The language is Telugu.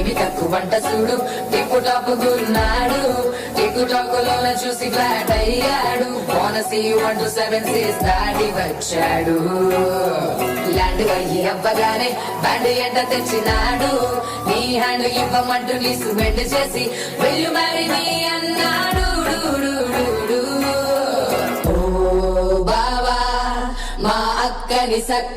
తెలివి తక్కువ వంట చూడు టిక్కు టాపుకున్నాడు టిక్కు టాకులోన చూసి ఫ్లాట్ అయ్యాడు బోనసీ 1 to 7 6 దాడి వచ్చాడు ల్యాండ్ అయ్యి అవ్వగానే బ్యాండ్ ఎంట తెచ్చినాడు నీ హ్యాండ్ ఇవ్వమంటూ లీసు బెండ్ చేసి వెళ్ళు మరి నీ అన్నాడు ఓ బావా మా అక్కని సక్క